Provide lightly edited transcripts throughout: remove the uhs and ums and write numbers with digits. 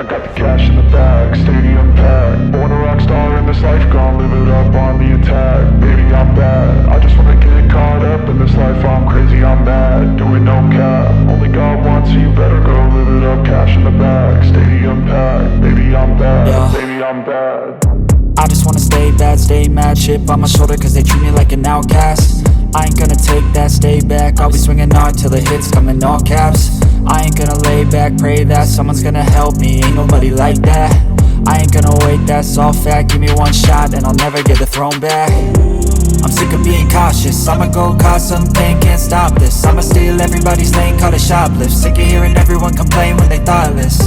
I got the cash in the bag, stadium packed. Born a rock star in this life, gon' live it up on the attack. Baby, I'm bad, I just wanna get caught up in this life. I'm crazy, I'm mad, doing no cap. Only God wants, so you better go live it up. Cash in the bag, stadium packed. Baby, I'm bad, yeah. Baby, I'm bad. I just wanna stay bad, stay mad. Chip on my shoulder cause they treat me like an outcast. I ain't gonna take that, stay back. I'll be swinging hard till the hits come in all caps. I ain't gonna lay back, pray that someone's gonna help me. Ain't nobody like that. I ain't gonna wait, that's all fact. Give me one shot and I'll never get the throne back. I'm sick of being cautious, I'ma go cause something, can't stop this. I'ma steal everybody's lane, call it shoplift. Sick of hearing everyone complain when they thoughtless.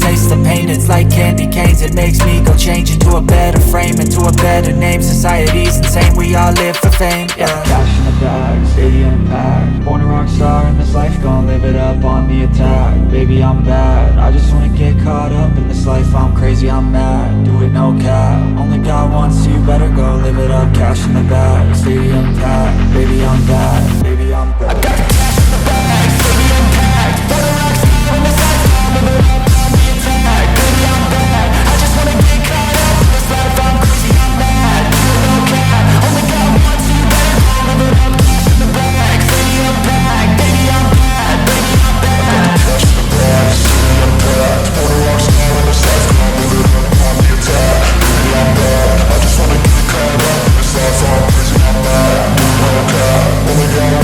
Taste the pain, it's like candy canes. It makes me go change into a better frame, into a better name. Society's insane, we all live for fame, yeah. Cash in the bag, stadium packed. Born a rock star in this life, gon' live it up on the attack. Baby, I'm bad, I just wanna get caught up in this life. I'm crazy, I'm mad, do it no cap. Only God wants, so you better go live it up. Cash in the bag, stadium packed. Baby, I'm bad, baby, I'm bad. I got the cash in the bag, stadium packed. Born a rock star in this life, gon' live it up. Baby, I'm bad, I just wanna get caught up in this life. I'm crazy, I'm mad, do it no cap. Only God wants, so you better go live it up. Cash in the bag, stadium packed. Baby, I'm bad,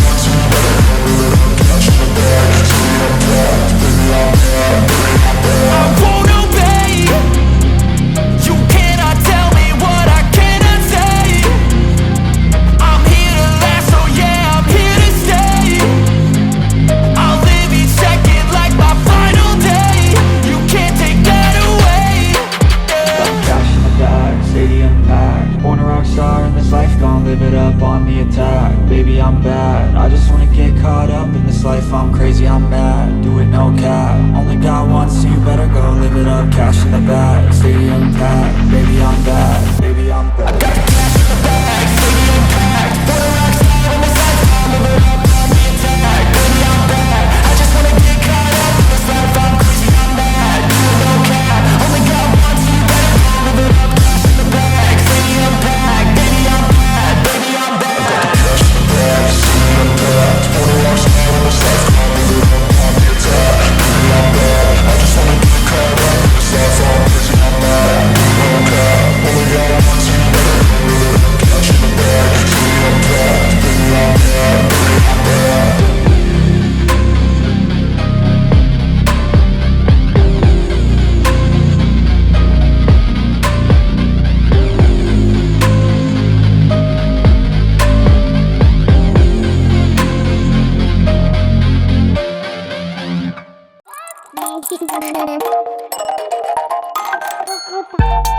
baby, I'm bad. I got the cash in the bag, stadium packed. Born a rock star in this life, I'll live it up on the attack. Baby, I'm bad, I just wanna get caught up in this life. I'm crazy, I'm mad, do it no cap. Only God wants, so you better go live it up. Cash in the bag, stadium packed. Baby, I'm bad, baby, I'm bad. Thank you.